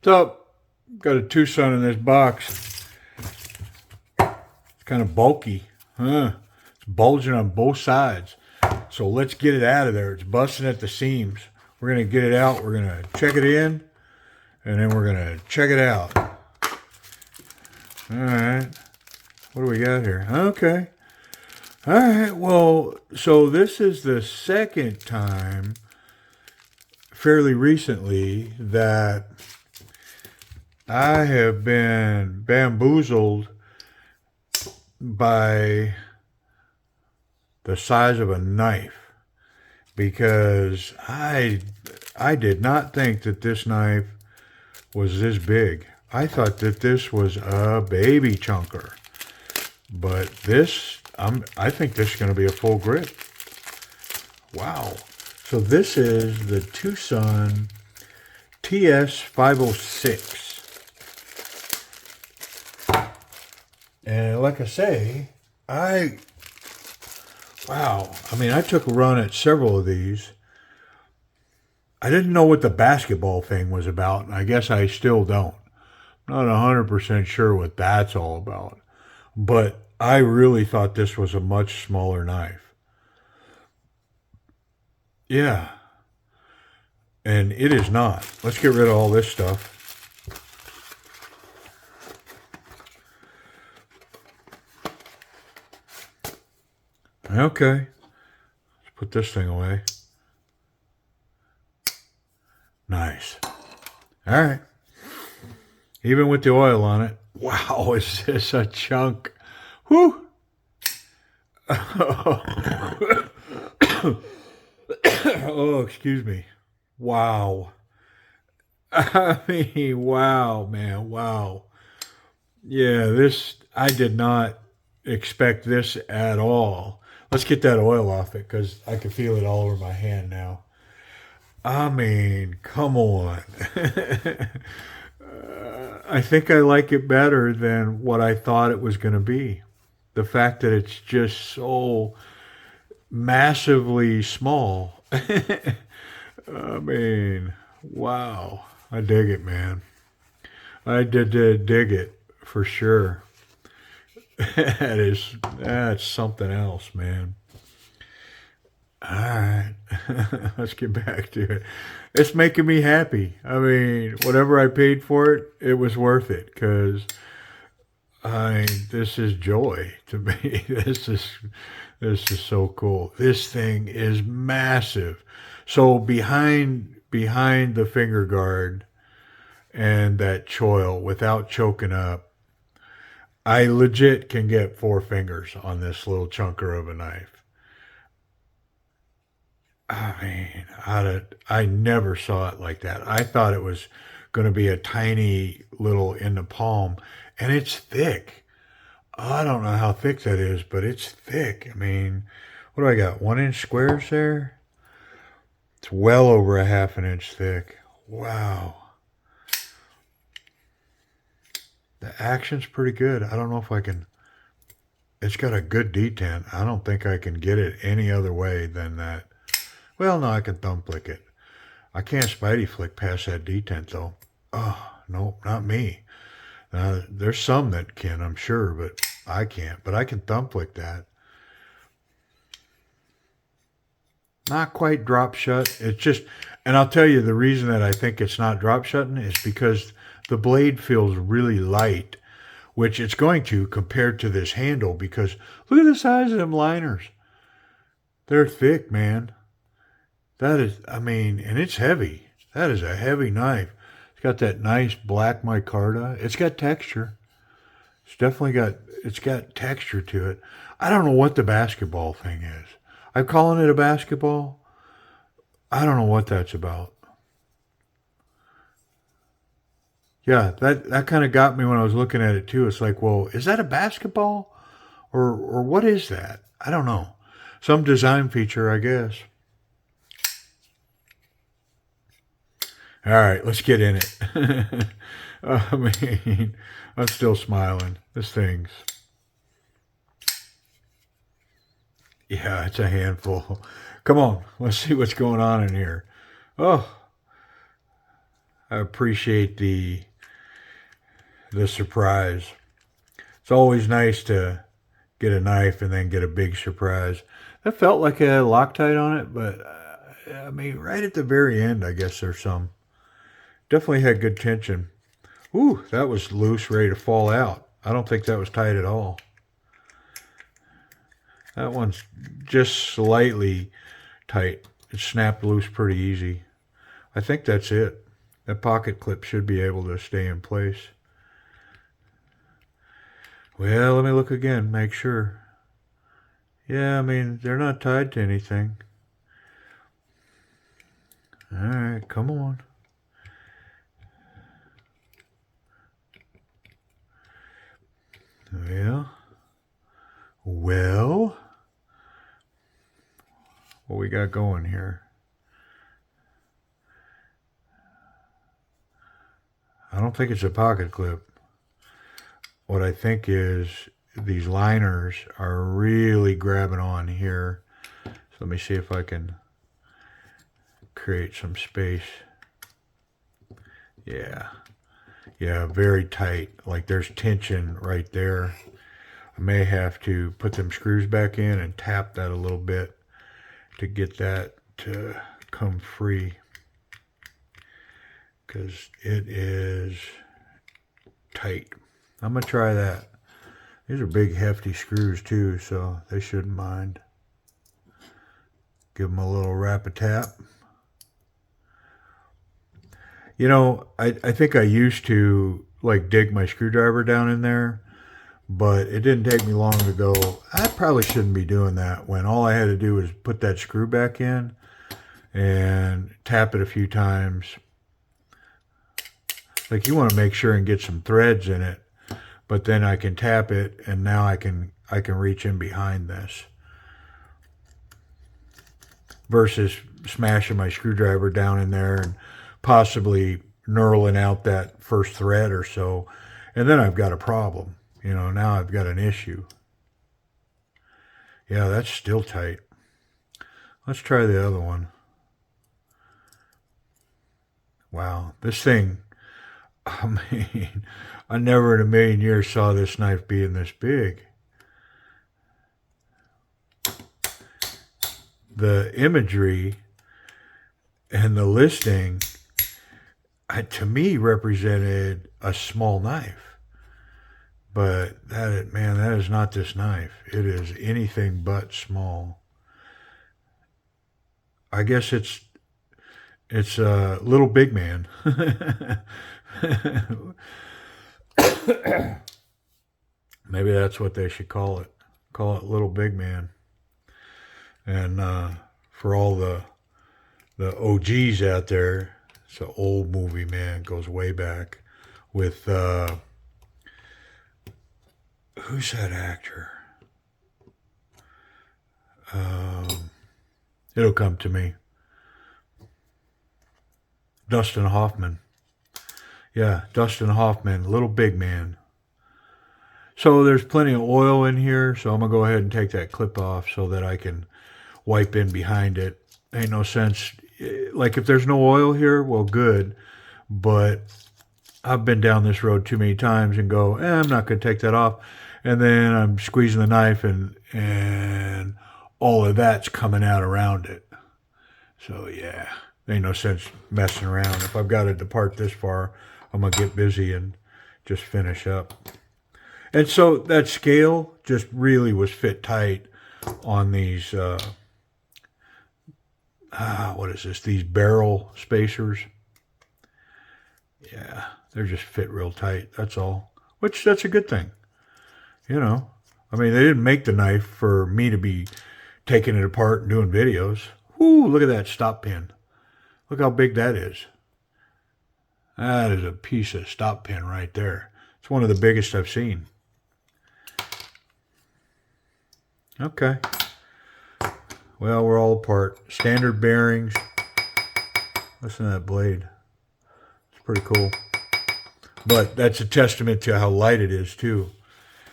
up? Got a Tucson in this box. It's kind of bulky. It's bulging on both sides. So let's get it out of there. It's busting at the seams. We're going to get it out. We're going to check it in. And then we're going to check it out. All right. What do we got here? Okay. All right. Well, so this is the second time fairly recently that I have been bamboozled by the size of a knife, because I did not think that this knife was this big. I thought that this was a baby chunker, but this, I think this is going to be a full grip. Wow. So this is the TWOSUN TS506. And like I say, wow. I mean, I took a run at several of these. I didn't know what the basketball thing was about, and I guess I still don't. Not 100% sure what that's all about. But I really thought this was a much smaller knife. Yeah. And it is not. Let's get rid of all this stuff. Okay. Let's put this thing away. Nice. All right. Even with the oil on it. Wow, is this a chunk? Whew. Oh, excuse me. Wow. I mean, wow, man. Wow. Yeah, this, I did not expect this at all. Let's get that oil off it, because I can feel it all over my hand now. I mean, come on. I think I like it better than what I thought it was going to be. The fact that it's just so massively small. I mean, wow. I dig it, man. I did dig it for sure. That's something else, man. All right. Let's get back to it. It's making me happy. I mean, whatever I paid for it, it was worth it, because this is joy to me. This is so cool. This thing is massive. So behind the finger guard and that choil, without choking up, I legit can get 4 fingers on this little chunker of a knife. I mean, I never saw it like that. I thought it was going to be a tiny little in the palm, and it's thick. I don't know how thick that is, but it's thick. I mean, what do I got? 1-inch squares there? It's well over a 1/2 inch thick. Wow. The action's pretty good. I don't know if I can... It's got a good detent. I don't think I can get it any other way than that. Well, no, I can thumb flick it. I can't spidey flick past that detent, though. Oh, no, not me. There's some that can, I'm sure, but I can't. But I can thumb flick that. Not quite drop shut. It's just... And I'll tell you, the reason that I think it's not drop shutting is because the blade feels really light, which it's going to compared to this handle, because look at the size of them liners. They're thick, man. That is, I mean, and it's heavy. That is a heavy knife. It's got that nice black micarta. It's got texture. It's got texture to it. I don't know what the basketball thing is. I'm calling it a basketball. I don't know what that's about. Yeah, that kind of got me when I was looking at it too. It's like, well, is that a basketball? Or what is that? I don't know. Some design feature, I guess. All right, let's get in it. I mean, I'm still smiling. This thing's... Yeah, it's a handful. Come on, let's see what's going on in here. Oh, I appreciate the surprise. It's always nice to get a knife and then get a big surprise. That felt like a Loctite on it, but I mean, right at the very end, I guess there's some. Definitely had good tension. Ooh, that was loose, ready to fall out. I don't think that was tight at all. That one's just slightly tight. It snapped loose pretty easy. I think that's it. That pocket clip should be able to stay in place. Well, let me look again, make sure. Yeah, I mean, they're not tied to anything. All right, come on. Well, what we got going here? I don't think it's a pocket clip. What I think is these liners are really grabbing on here. So let me see if I can create some space. Yeah, very tight. Like there's tension right there. I may have to put them screws back in and tap that a little bit to get that to come free, because it is tight. I'm gonna try that. These are big hefty screws too, so they shouldn't mind. Give them a little rap-a-tap. You know, I think I used to like dig my screwdriver down in there, but it didn't take me long to go, I probably shouldn't be doing that, when all I had to do was put that screw back in and tap it a few times. Like you want to make sure and get some threads in it, but then I can tap it and now I can reach in behind this. Versus smashing my screwdriver down in there and possibly knurling out that first thread or so, and then I've got a problem. You know, now I've got an issue. Yeah, that's still tight. Let's try the other one. Wow, this thing, I mean, I never in a million years saw this knife being this big. The imagery and the listing, to me, represented a small knife. But that, man, that is not this knife. It is anything but small. I guess it's a little big man. Maybe that's what they should call it. Call it little big man. And for all the OGs out there, it's an old movie, man. It goes way back with who's that actor? It'll come to me. Dustin Hoffman. Yeah, Dustin Hoffman, little big man. So there's plenty of oil in here, so I'm going to go ahead and take that clip off so that I can wipe in behind it. Ain't no sense. Like if there's no oil here, well, good. But I've been down this road too many times and go, I'm not going to take that off. And then I'm squeezing the knife and all of that's coming out around it. So yeah, ain't no sense messing around. If I've got to depart this far, I'm going to get busy and just finish up. And so that scale just really was fit tight on these, what is this? These barrel spacers. Yeah, they're just fit real tight. That's all. Which, that's a good thing. You know, I mean, they didn't make the knife for me to be taking it apart and doing videos. Whoo, look at that stop pin. Look how big that is. That is a piece of stop pin right there. It's one of the biggest I've seen. Okay. Well, we're all apart. Standard bearings. Listen to that blade. It's pretty cool. But that's a testament to how light it is too,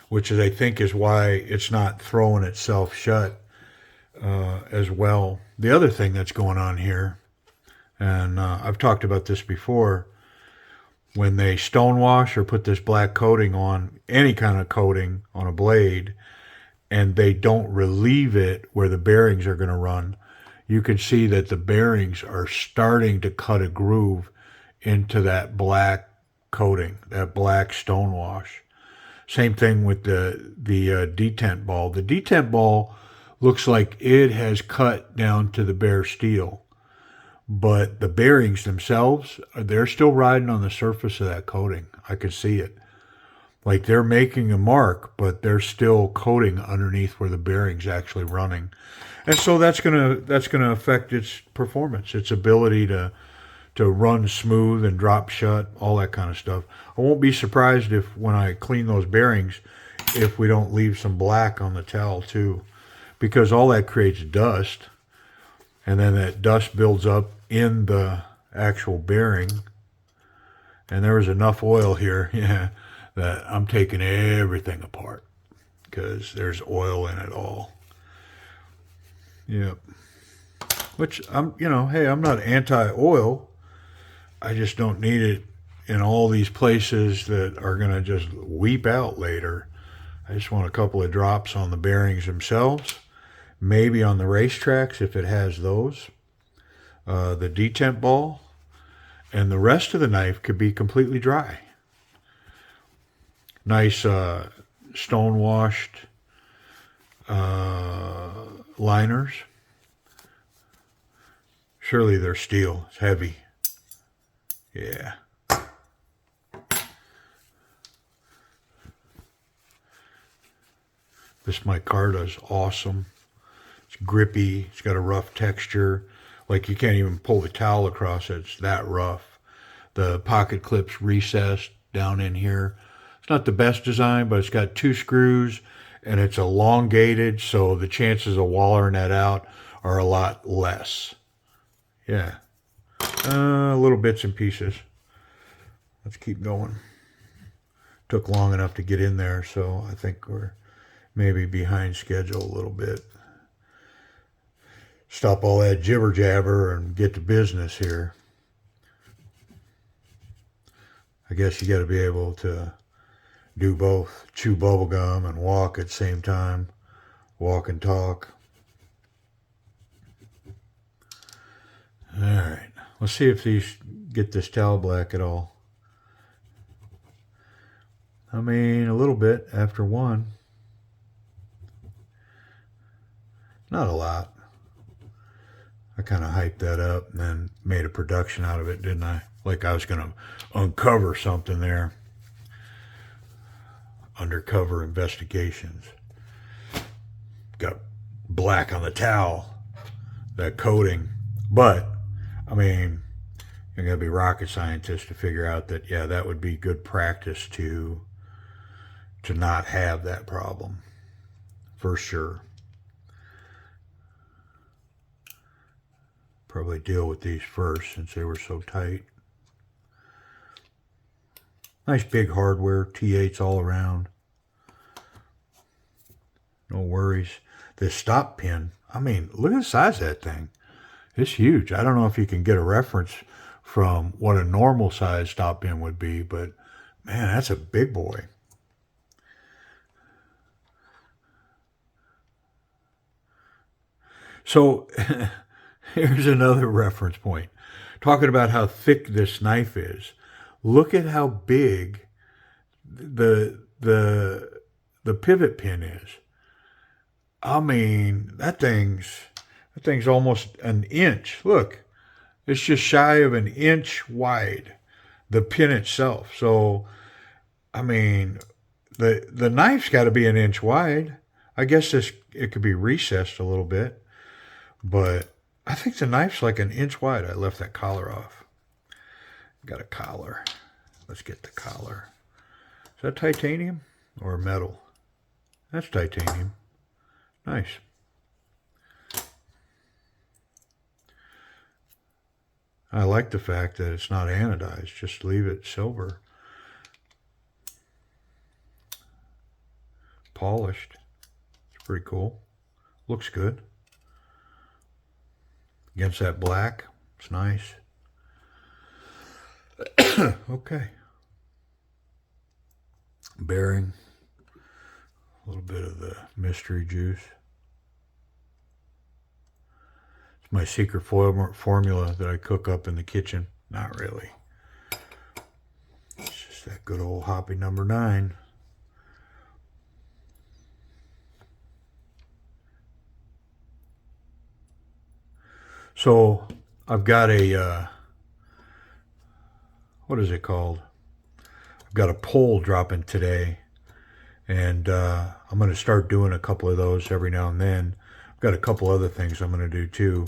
which is, I think, is why it's not throwing itself shut as well. The other thing that's going on here, and I've talked about this before, when they stonewash or put this black coating on, any kind of coating on a blade, and they don't relieve it where the bearings are going to run, you can see that the bearings are starting to cut a groove into that black coating, that black stonewash. Same thing with the detent ball. The detent ball looks like it has cut down to the bare steel, but the bearings themselves, they're still riding on the surface of that coating. I can see it. Like they're making a mark, but they're still coating underneath where the bearing's actually running. And so that's gonna affect its performance, its ability to run smooth and drop shut, all that kind of stuff. I won't be surprised if when I clean those bearings, if we don't leave some black on the towel too, because all that creates dust, and then that dust builds up in the actual bearing. And there was enough oil here, yeah, that I'm taking everything apart because there's oil in it all. Yep. Which hey, I'm not anti-oil. I just don't need it in all these places that are going to just weep out later. I just want a couple of drops on the bearings themselves, maybe on the racetracks if it has those, the detent ball, and the rest of the knife could be completely dry. Nice stone-washed liners. Surely they're steel. It's heavy. Yeah. This micarta is awesome. It's grippy. It's got a rough texture. Like you can't even pull the towel across it. It's that rough. The pocket clip's recessed down in here. It's not the best design, but it's got 2 screws and it's elongated, so the chances of wallering that out are a lot less. Yeah. Little bits and pieces. Let's keep going. Took long enough to get in there, so I think we're maybe behind schedule a little bit. Stop all that jibber jabber and get to business here. I guess you got to be able to do both, chew bubble gum and walk at the same time, walk and talk. All right, let's see if these get this towel black at all. I mean, a little bit after one. Not a lot. I kind of hyped that up and then made a production out of it, didn't I? Like I was going to uncover something there. Undercover investigations. Got black on the towel, that coating. But, I mean, you're going to be rocket scientists to figure out that, yeah, that would be good practice to not have that problem. For sure. Probably deal with these first since they were so tight. Nice big hardware, T8s all around. No worries. This stop pin, I mean, look at the size of that thing. It's huge. I don't know if you can get a reference from what a normal size stop pin would be, but man, that's a big boy. So here's another reference point. Talking about how thick this knife is. Look at how big the pivot pin is. I mean, that thing's almost an inch. Look, it's just shy of an inch wide, the pin itself. So, I mean, the knife's got to be an inch wide. I guess it could be recessed a little bit, but I think the knife's like an inch wide. I left that collar off. Got a collar. Let's get the collar. Is that titanium or metal? That's titanium. Nice. I like the fact that it's not anodized. Just leave it silver. Polished. It's pretty cool. Looks good. Against that black. It's nice. Okay. bearing, a little bit of the mystery juice. It's my secret formula that I cook up in the kitchen. Not really. It's just that good old hoppy number 9. So I've got a, what is it called? I've got a poll dropping today, and I'm going to start doing a couple of those every now and then. I've got a couple other things I'm going to do too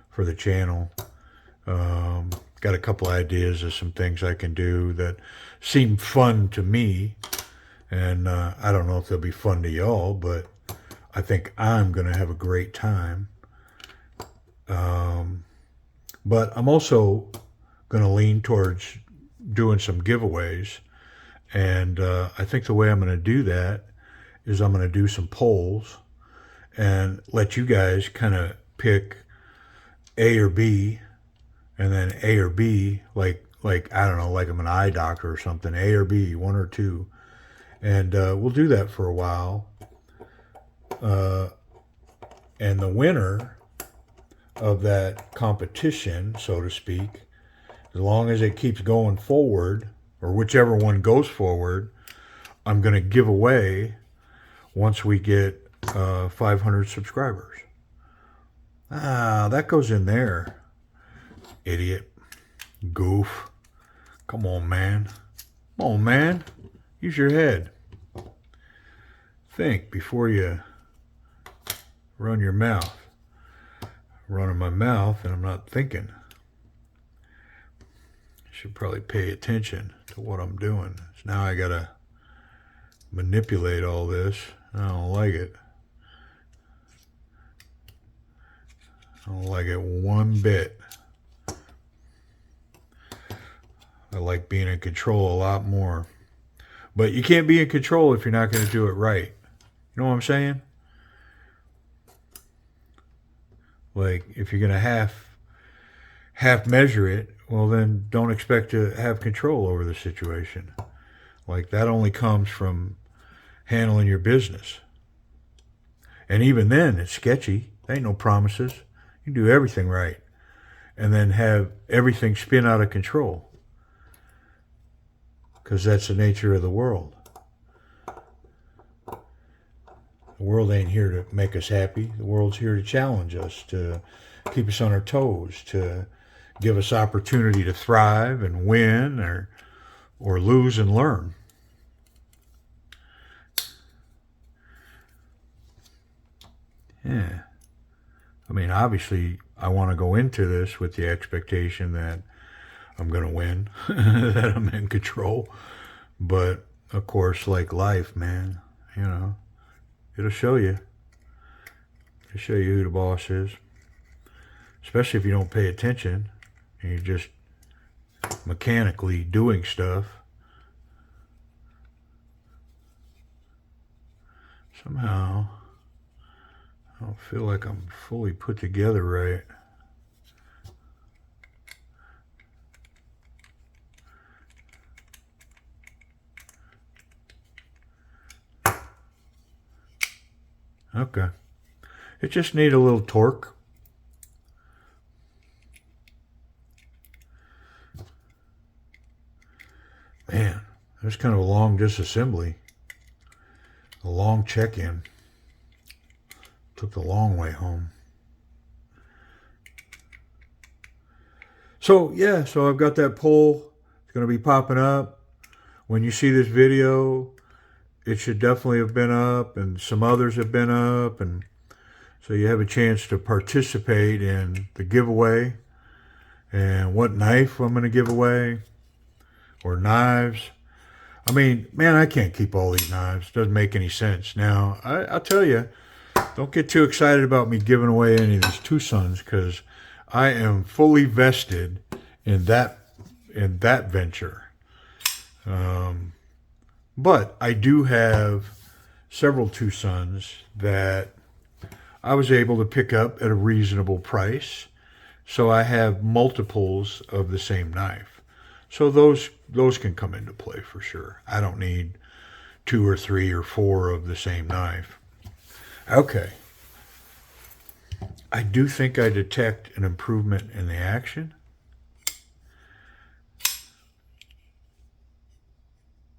for the channel. Got a couple ideas of some things I can do that seem fun to me, and I don't know if they'll be fun to y'all, but I think I'm going to have a great time. But I'm also going to lean towards doing some giveaways, and I think the way I'm going to do that is I'm going to do some polls and let you guys kind of pick A or B, and then A or B, like I don't know, like I'm an eye doctor or something, A or B, 1 or 2, and we'll do that for a while. And the winner of that competition, so to speak, as long as it keeps going forward, or whichever one goes forward, I'm going to give away once we get 500 subscribers. That goes in there. Idiot. Goof. Come on, man. Come on, man. Use your head. Think before you run your mouth. Running my mouth and I'm not thinking. I should probably pay attention to what I'm doing. So now I gotta manipulate all this. I don't like it. I don't like it one bit. I like being in control a lot more. But you can't be in control if you're not going to do it right. You know what I'm saying? Like, if you're going to half measure it, well, then don't expect to have control over the situation. Like, that only comes from handling your business. And even then, it's sketchy. There ain't no promises. You do everything right. And then have everything spin out of control. Because that's the nature of the world. The world ain't here to make us happy. The world's here to challenge us, to keep us on our toes, to give us opportunity to thrive and win, or lose and learn. Yeah. I mean, obviously, I want to go into this with the expectation that I'm going to win, that I'm in control. But, of course, like life, man, you know, it'll show you. It'll show you who the boss is. Especially if you don't pay attention and you're just mechanically doing stuff. Somehow, I don't feel like I'm fully put together right. Okay. It just needs a little torque. Man, there's kind of a long disassembly. A long check-in. Took the long way home. So, yeah, so I've got that poll. It's going to be popping up. When you see this video, it should definitely have been up, and some others have been up, and so you have a chance to participate in the giveaway and what knife I'm going to give away, or knives. I mean, man, I can't keep all these knives. Doesn't make any sense. Now, I'll tell you, don't get too excited about me giving away any of these TWOSUNs, because I am fully vested in that venture. But I do have several TWOSUNs that I was able to pick up at a reasonable price. So I have multiples of the same knife. So those can come into play for sure. I don't need 2 or 3 or 4 of the same knife. Okay. I do think I detect an improvement in the action.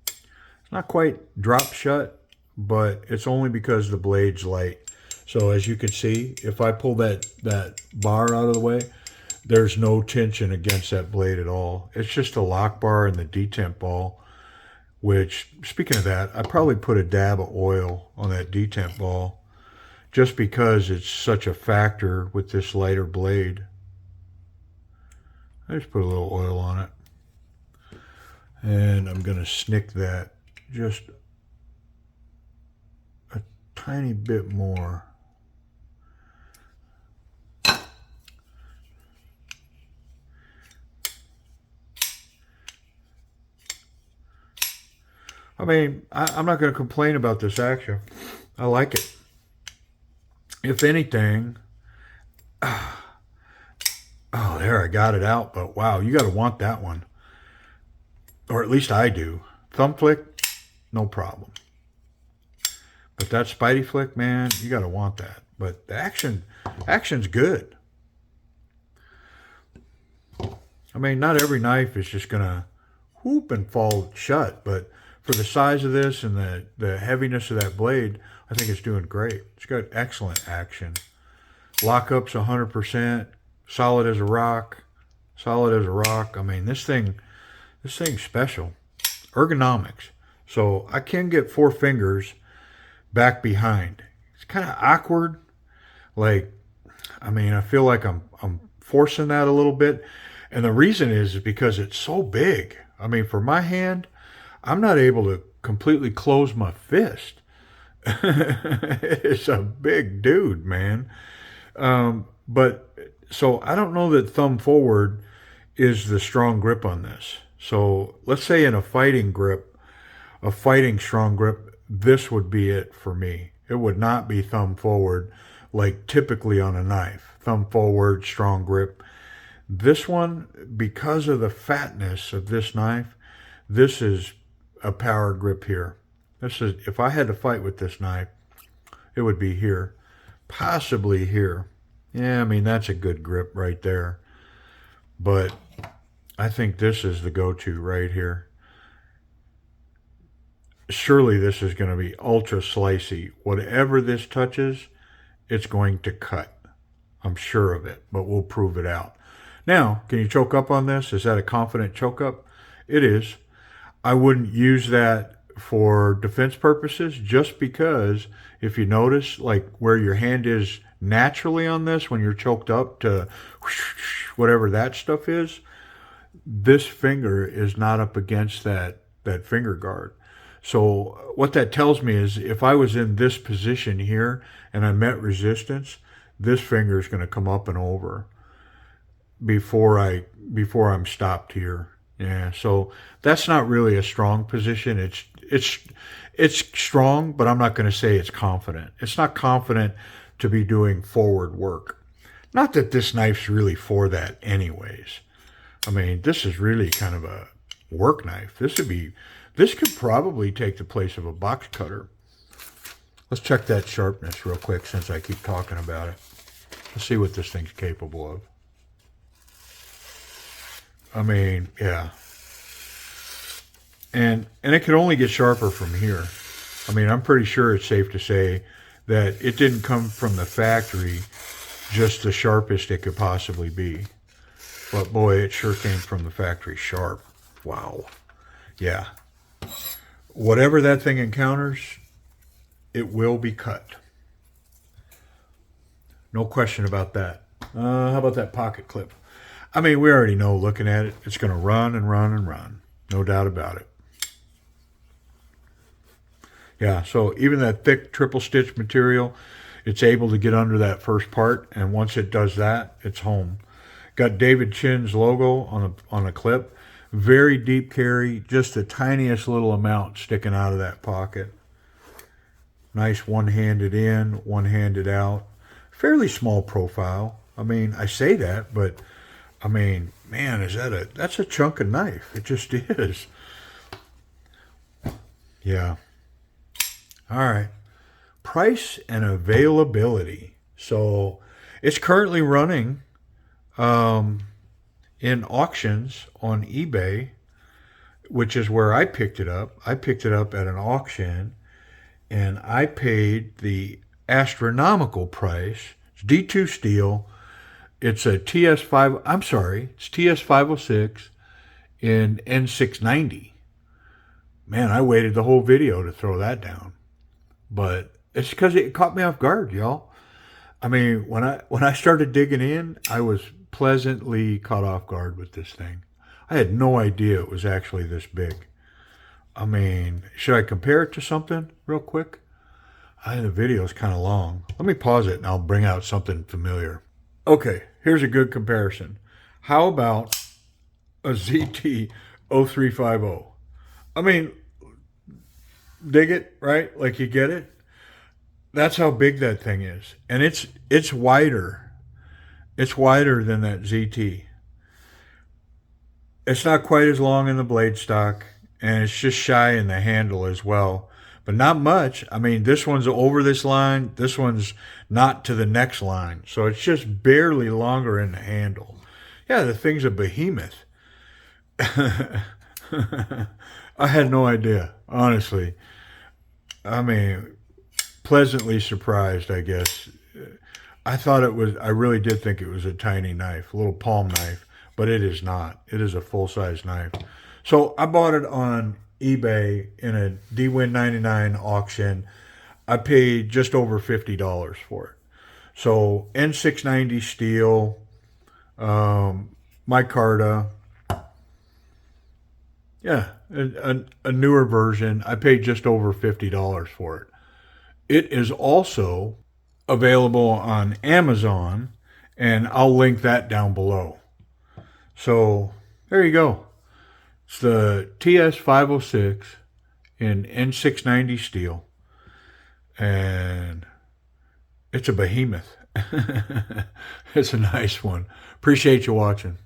It's not quite drop shut, but it's only because the blade's light. So as you can see, if I pull that bar out of the way, there's no tension against that blade at all. It's just a lock bar and the detemp ball, which, speaking of that, I probably put a dab of oil on that detemp ball just because it's such a factor with this lighter blade. I just put a little oil on it. And I'm going to snick that just a tiny bit more. I mean, I'm not going to complain about this action. I like it. If anything, oh, there, I got it out. But wow, you got to want that one. Or at least I do. Thumb flick, no problem. But that Spidey flick, man, you got to want that. But the action's good. I mean, not every knife is just going to whoop and fall shut, but for the size of this and the heaviness of that blade, I think it's doing great. It's got excellent action. Lockup's 100%, solid as a rock, solid as a rock. I mean, this thing's special. Ergonomics. So I can get 4 fingers back behind. It's kind of awkward. Like, I mean, I feel like I'm forcing that a little bit. And the reason is because it's so big. I mean, for my hand, I'm not able to completely close my fist. It's a big dude, man. But so I don't know that thumb forward is the strong grip on this. So let's say in a fighting grip, a fighting strong grip, this would be it for me. It would not be thumb forward like typically on a knife. Thumb forward, strong grip. This one, because of the fatness of this knife, this is a power grip here. This is, if I had to fight with this knife, it would be here, possibly here. Yeah, I mean, that's a good grip right there. But I think this is the go-to right here. Surely this is going to be ultra slicey. Whatever this touches, it's going to cut. I'm sure of it, but we'll prove it out. Now, can you choke up on this? Is that a confident choke up? It is. I wouldn't use that for defense purposes, just because if you notice, like where your hand is naturally on this when you're choked up to whatever that stuff is, this finger is not up against that finger guard. So what that tells me is if I was in this position here and I met resistance, this finger is going to come up and over before I'm stopped here. Yeah, so that's not really a strong position. It's strong, but I'm not going to say it's confident. It's not confident to be doing forward work. Not that this knife's really for that anyways. I mean, this is really kind of a work knife. This could probably take the place of a box cutter. Let's check that sharpness real quick since I keep talking about it. Let's see what this thing's capable of. I mean, yeah. And it could only get sharper from here. I mean, I'm pretty sure it's safe to say that it didn't come from the factory just the sharpest it could possibly be. But boy, it sure came from the factory sharp. Wow. Yeah. Whatever that thing encounters, it will be cut. No question about that. How about that pocket clip? I mean, we already know looking at it, it's going to run and run and run. No doubt about it. Yeah, so even that thick triple stitch material, it's able to get under that first part, and once it does that, it's home. Got David Chin's logo on a clip. Very deep carry, just the tiniest little amount sticking out of that pocket. Nice one-handed in, one-handed out. Fairly small profile. I mean, I say that, but I mean, man, that's a chunk of knife. It just is. Yeah. All right. Price and availability. So it's currently running in auctions on eBay, which is where I picked it up. I picked it up at an auction, and I paid the astronomical price. It's D2 steel. It's a TS5. I'm sorry, it's TS506 in N690. Man, I waited the whole video to throw that down, but it's because it caught me off guard, y'all. I mean, when I started digging in, I was pleasantly caught off guard with this thing. I had no idea it was actually this big. I mean, should I compare it to something real quick? I think the video is kind of long. Let me pause it and I'll bring out something familiar. Okay, here's a good comparison. How about a ZT0350? I mean, dig it, right? Like, you get it? That's how big that thing is. And it's wider. It's wider than that ZT. It's not quite as long in the blade stock, and it's just shy in the handle as well. But not much. I mean, this one's over this line. This one's not to the next line. So it's just barely longer in the handle. Yeah, the thing's a behemoth. I had no idea, honestly. I mean, pleasantly surprised, I guess. I really did think it was a tiny knife, a little palm knife, but it is not. It is a full-size knife. So I bought it on eBay in a DWin99 auction. I paid just over $50 for it. So N690 steel, micarta. Yeah, a newer version. I paid just over $50 for it. It is also available on Amazon, and I'll link that down below. So there you go. It's the TS506 in N690 steel, and it's a behemoth. It's a nice one. Appreciate you watching.